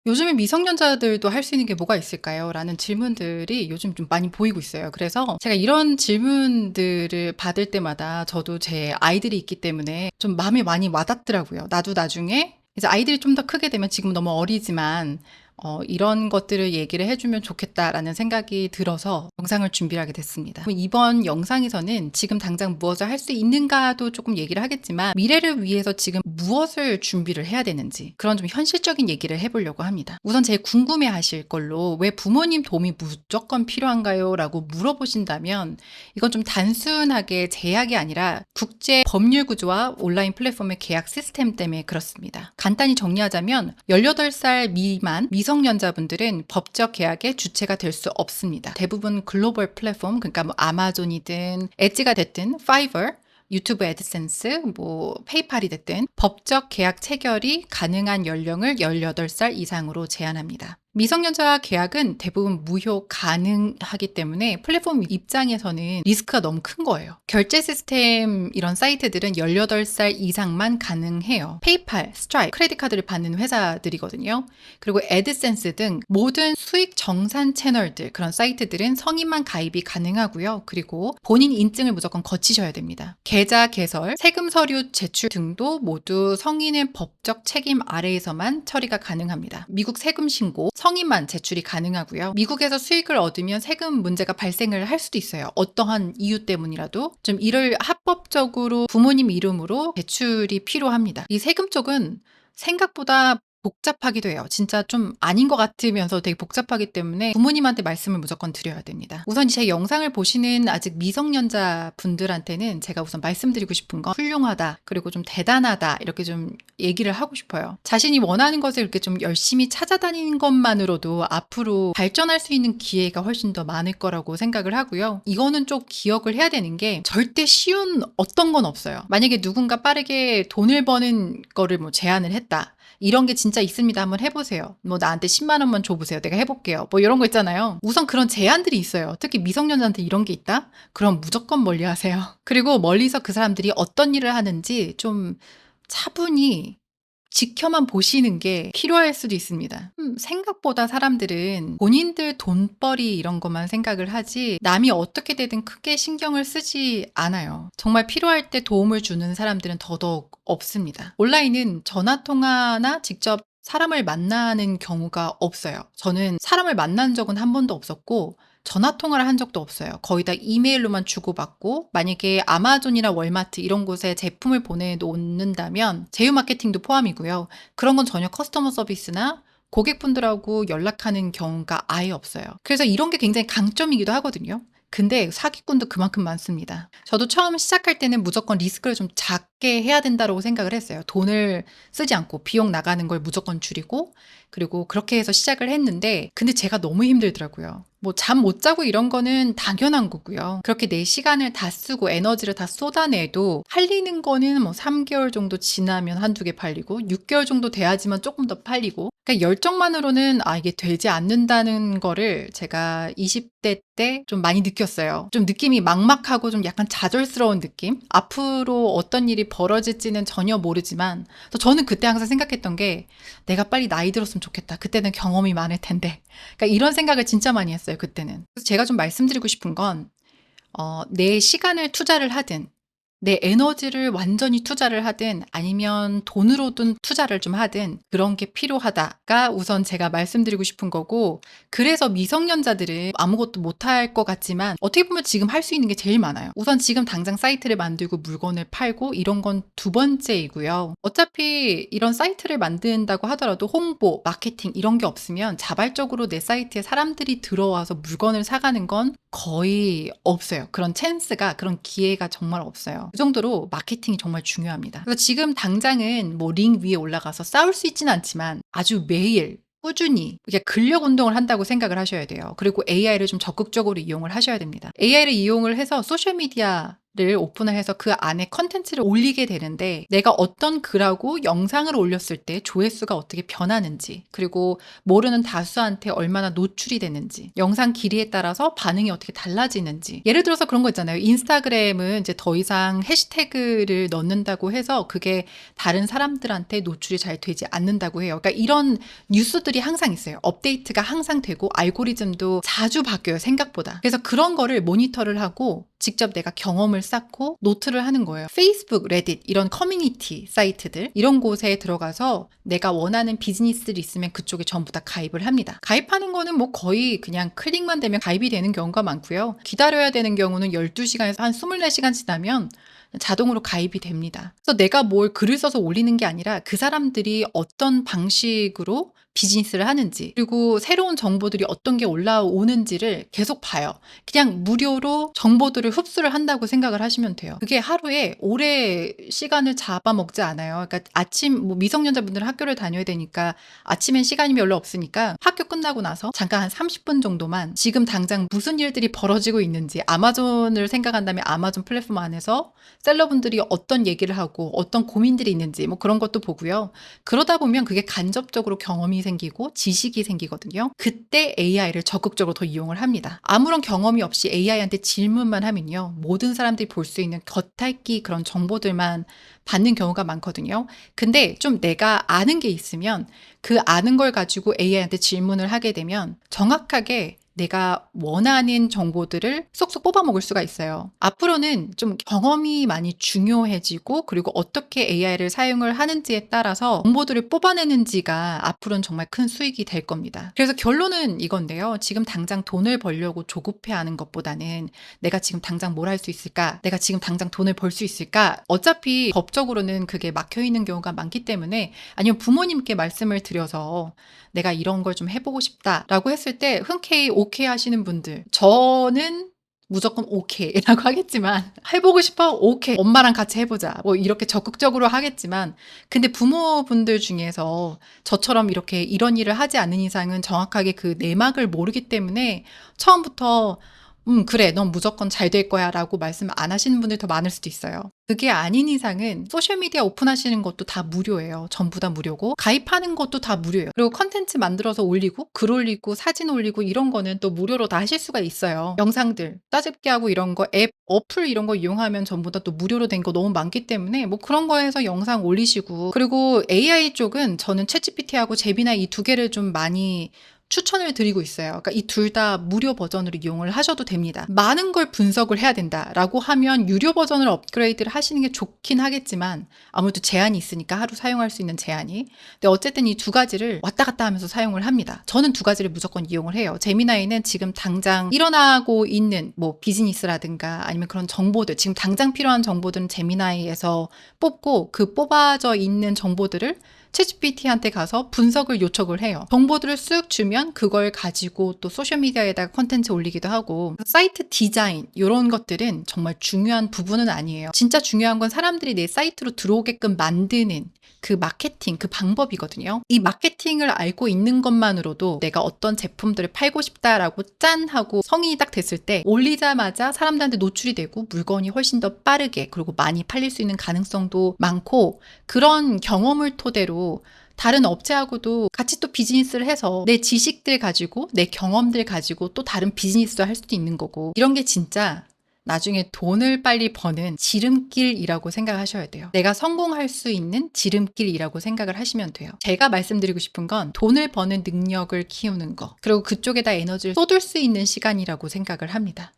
요즘에 미성년자들도 할 수 있는 게 뭐가 있을까요? 라는 질문들이 요즘 좀 많이 보이고 있어요. 그래서 제가 이런 질문들을 받을 때마다 저도 제 아이들이 있기 때문에 좀 마음이 많이 와닿더라고요. 나도 나중에 이제 아이들이 좀 더 크게 되면 지금 너무 어리지만 이런 것들을 얘기를 해주면 좋겠다라는 생각이 들어서 영상을 준비를 하게 됐습니다. 이번 영상에서는 지금 당장 무엇을 할 수 있는가도 조금 얘기를 하겠지만 미래를 위해서 지금 무엇을 준비를 해야 되는지 그런 좀 현실적인 얘기를 해보려고 합니다. 우선 제일 궁금해 하실 걸로 왜 부모님 도움이 무조건 필요한가요? 라고 물어보신다면 이건 좀 단순하게 제약이 아니라 국제 법률 구조와 온라인 플랫폼의 계약 시스템 때문에 그렇습니다. 간단히 정리하자면 18살 미만 미성년자분들은 법적 계약의 주체가 될 수 없습니다. 대부분 글로벌 플랫폼, 그러니까 뭐 아마존이든 엣지가 됐든 파이버, 유튜브 애드센스, 뭐 페이팔이 됐든 법적 계약 체결이 가능한 연령을 18살 이상으로 제한합니다. 미성년자 계약은 대부분 무효 가능하기 때문에 플랫폼 입장에서는 리스크가 너무 큰 거예요. 결제 시스템 이런 사이트들은 18살 이상만 가능해요. 페이팔, 스트라이프, 크레딧 카드를 받는 회사들이거든요. 그리고 애드센스 등 모든 수익 정산 채널들, 그런 사이트들은 성인만 가입이 가능하고요. 그리고 본인 인증을 무조건 거치셔야 됩니다. 계좌 개설, 세금 서류 제출 등도 모두 성인의 법적 책임 아래에서만 처리가 가능합니다. 미국 세금 신고, 성인만 제출이 가능하고요. 미국에서 수익을 얻으면 세금 문제가 발생을 할 수도 있어요. 어떠한 이유 때문이라도 좀 이를 합법적으로 부모님 이름으로 제출이 필요합니다. 이 세금 쪽은 생각보다 복잡하기도 해요. 진짜 좀 아닌 것 같으면서 되게 복잡하기 때문에 부모님한테 말씀을 무조건 드려야 됩니다. 우선 제 영상을 보시는 아직 미성년자 분들한테는 제가 우선 말씀드리고 싶은 건 훌륭하다, 그리고 좀 대단하다, 이렇게 좀 얘기를 하고 싶어요. 자신이 원하는 것을 이렇게 좀 열심히 찾아다니는 것만으로도 앞으로 발전할 수 있는 기회가 훨씬 더 많을 거라고 생각을 하고요. 이거는 좀 기억을 해야 되는 게 절대 쉬운 어떤 건 없어요. 만약에 누군가 빠르게 돈을 버는 거를 뭐 제안을 했다. 이런 게 진짜 있습니다. 한번 해보세요. 뭐 나한테 10만 원만 줘보세요. 내가 해볼게요. 뭐 이런 거 있잖아요. 우선 그런 제안들이 있어요. 특히 미성년자한테 이런 게 있다? 그럼 무조건 멀리 하세요. 그리고 멀리서 그 사람들이 어떤 일을 하는지 좀 차분히 지켜만 보시는 게 필요할 수도 있습니다. 생각보다 사람들은 본인들 돈벌이 이런 것만 생각을 하지 남이 어떻게 되든 크게 신경을 쓰지 않아요. 정말 필요할 때 도움을 주는 사람들은 더더욱 없습니다. 온라인은 전화통화나 직접 사람을 만나는 경우가 없어요. 저는 사람을 만난 적은 한 번도 없었고 전화 통화를 한 적도 없어요. 거의 다 이메일로만 주고받고, 만약에 아마존이나 월마트 이런 곳에 제품을 보내놓는다면 제휴 마케팅도 포함이고요. 그런 건 전혀 커스터머 서비스나 고객분들하고 연락하는 경우가 아예 없어요. 그래서 이런 게 굉장히 강점이기도 하거든요. 근데 사기꾼도 그만큼 많습니다. 저도 처음 시작할 때는 무조건 리스크를 좀 작게 해야 된다고 생각을 했어요. 돈을 쓰지 않고 비용 나가는 걸 무조건 줄이고, 그리고 그렇게 해서 시작을 했는데, 근데 제가 너무 힘들더라고요. 뭐 잠 못 자고 이런 거는 당연한 거고요. 그렇게 내 시간을 다 쓰고 에너지를 다 쏟아내도 팔리는 거는 뭐 3개월 정도 지나면 한두 개 팔리고 6개월 정도 돼야지만 조금 더 팔리고, 그러니까 열정만으로는 이게 되지 않는다는 거를 제가 20대 때 좀 많이 느꼈어요. 좀 느낌이 막막하고 좀 약간 좌절스러운 느낌? 앞으로 어떤 일이 벌어질지는 전혀 모르지만 저는 그때 항상 생각했던 게 내가 빨리 나이 들었으면 좋겠다. 그때는 경험이 많을 텐데. 그러니까 이런 생각을 진짜 많이 했어요, 그때는. 그래서 제가 좀 말씀드리고 싶은 건 내 시간을 투자를 하든 내 에너지를 완전히 투자를 하든 아니면 돈으로든 투자를 좀 하든 그런 게 필요하다가 우선 제가 말씀드리고 싶은 거고, 그래서 미성년자들은 아무것도 못할 것 같지만 어떻게 보면 지금 할 수 있는 게 제일 많아요. 우선 지금 당장 사이트를 만들고 물건을 팔고 이런 건 두 번째이고요. 어차피 이런 사이트를 만든다고 하더라도 홍보, 마케팅 이런 게 없으면 자발적으로 내 사이트에 사람들이 들어와서 물건을 사가는 건 거의 없어요. 그런 찬스가, 그런 기회가 정말 없어요. 그 정도로 마케팅이 정말 중요합니다. 그래서 지금 당장은 뭐 링 위에 올라가서 싸울 수 있지는 않지만 아주 매일 꾸준히 이게 근력 운동을 한다고 생각을 하셔야 돼요. 그리고 AI를 좀 적극적으로 이용을 하셔야 됩니다. AI를 이용을 해서 소셜 미디어 를 오픈을 해서 그 안에 컨텐츠를 올리게 되는데 내가 어떤 글하고 영상을 올렸을 때 조회수가 어떻게 변하는지 그리고 모르는 다수한테 얼마나 노출이 되는지 영상 길이에 따라서 반응이 어떻게 달라지는지 예를 들어서 그런 거 있잖아요. 인스타그램은 이제 더 이상 해시태그를 넣는다고 해서 그게 다른 사람들한테 노출이 잘 되지 않는다고 해요. 그러니까 이런 뉴스들이 항상 있어요. 업데이트가 항상 되고 알고리즘도 자주 바뀌어요. 생각보다. 그래서 그런 거를 모니터를 하고 직접 내가 경험을 쌓고 노트를 하는 거예요. 페이스북, 레딧 이런 커뮤니티 사이트들 이런 곳에 들어가서 내가 원하는 비즈니스들이 있으면 그쪽에 전부 다 가입을 합니다. 가입하는 거는 뭐 거의 그냥 클릭만 되면 가입이 되는 경우가 많고요. 기다려야 되는 경우는 12시간에서 한 24시간 지나면 자동으로 가입이 됩니다. 그래서 내가 뭘 글을 써서 올리는 게 아니라 그 사람들이 어떤 방식으로 비즈니스를 하는지 그리고 새로운 정보들이 어떤 게 올라오는지를 계속 봐요. 그냥 무료로 정보들을 흡수를 한다고 생각을 하시면 돼요. 그게 하루에 오래 시간을 잡아먹지 않아요. 그러니까 아침 뭐 미성년자분들은 학교를 다녀야 되니까 아침엔 시간이 별로 없으니까 학교 끝나고 나서 잠깐 한 30분 정도만 지금 당장 무슨 일들이 벌어지고 있는지 아마존을 생각한다면 아마존 플랫폼 안에서 셀러분들이 어떤 얘기를 하고 어떤 고민들이 있는지 뭐 그런 것도 보고요. 그러다 보면 그게 간접적으로 경험이 생기고 지식이 생기거든요. 그때 AI를 적극적으로 더 이용을 합니다. 아무런 경험이 없이 AI한테 질문만 하면요. 모든 사람들이 볼 수 있는 겉핥기 그런 정보들만 받는 경우가 많거든요. 근데 좀 내가 아는 게 있으면 그 아는 걸 가지고 AI한테 질문을 하게 되면 정확하게 내가 원하는 정보들을 쏙쏙 뽑아먹을 수가 있어요. 앞으로는 좀 경험이 많이 중요해지고 그리고 어떻게 AI를 사용을 하는지에 따라서 정보들을 뽑아내는지가 앞으로는 정말 큰 수익이 될 겁니다. 그래서 결론은 이건데요. 지금 당장 돈을 벌려고 조급해하는 것보다는 내가 지금 당장 뭘 할 수 있을까? 내가 지금 당장 돈을 벌 수 있을까? 어차피 법적으로는 그게 막혀있는 경우가 많기 때문에 아니면 부모님께 말씀을 드려서 내가 이런 걸 좀 해보고 싶다라고 했을 때 흔쾌히 오케이 하시는 분들 저는 무조건 오케이라고 하겠지만 해보고 싶어? 오케이 엄마랑 같이 해보자 뭐 이렇게 적극적으로 하겠지만 근데 부모분들 중에서 저처럼 이렇게 이런 일을 하지 않는 이상은 정확하게 그 내막을 모르기 때문에 처음부터 그래, 넌 무조건 잘 될 거야 라고 말씀 안 하시는 분들이 더 많을 수도 있어요. 그게 아닌 이상은 소셜미디어 오픈하시는 것도 다 무료예요. 전부 다 무료고 가입하는 것도 다 무료예요. 그리고 컨텐츠 만들어서 올리고 글 올리고 사진 올리고 이런 거는 또 무료로 다 하실 수가 있어요. 영상들 따집기 하고 이런 거 앱, 어플 이런 거 이용하면 전부 다 또 무료로 된 거 너무 많기 때문에 뭐 그런 거에서 영상 올리시고 그리고 AI 쪽은 저는 챗GPT하고 제미나이 이 두 개를 좀 많이 추천을 드리고 있어요. 그러니까 이 둘 다 무료 버전으로 이용을 하셔도 됩니다. 많은 걸 분석을 해야 된다라고 하면 유료 버전을 업그레이드를 하시는 게 좋긴 하겠지만 아무래도 제한이 있으니까 하루 사용할 수 있는 제한이. 근데 어쨌든 이 두 가지를 왔다 갔다 하면서 사용을 합니다. 저는 두 가지를 무조건 이용을 해요. 제미나이는 지금 당장 일어나고 있는 뭐 비즈니스라든가 아니면 그런 정보들 지금 당장 필요한 정보들은 제미나이에서 뽑고 그 뽑아져 있는 정보들을 챗GPT한테 가서 분석을 요청을 해요. 정보들을 쓱 주면 그걸 가지고 또 소셜미디어에다가 콘텐츠 올리기도 하고 사이트 디자인 이런 것들은 정말 중요한 부분은 아니에요. 진짜 중요한 건 사람들이 내 사이트로 들어오게끔 만드는 그 마케팅, 그 방법이거든요. 이 마케팅을 알고 있는 것만으로도 내가 어떤 제품들을 팔고 싶다라고 짠 하고 성인이 딱 됐을 때 올리자마자 사람들한테 노출이 되고 물건이 훨씬 더 빠르게 그리고 많이 팔릴 수 있는 가능성도 많고 그런 경험을 토대로 다른 업체하고도 같이 또 비즈니스를 해서 내 지식들 가지고 내 경험들 가지고 또 다른 비즈니스도 할 수도 있는 거고 이런 게 진짜 나중에 돈을 빨리 버는 지름길이라고 생각하셔야 돼요. 내가 성공할 수 있는 지름길이라고 생각을 하시면 돼요. 제가 말씀드리고 싶은 건 돈을 버는 능력을 키우는 거 그리고 그쪽에다 에너지를 쏟을 수 있는 시간이라고 생각을 합니다.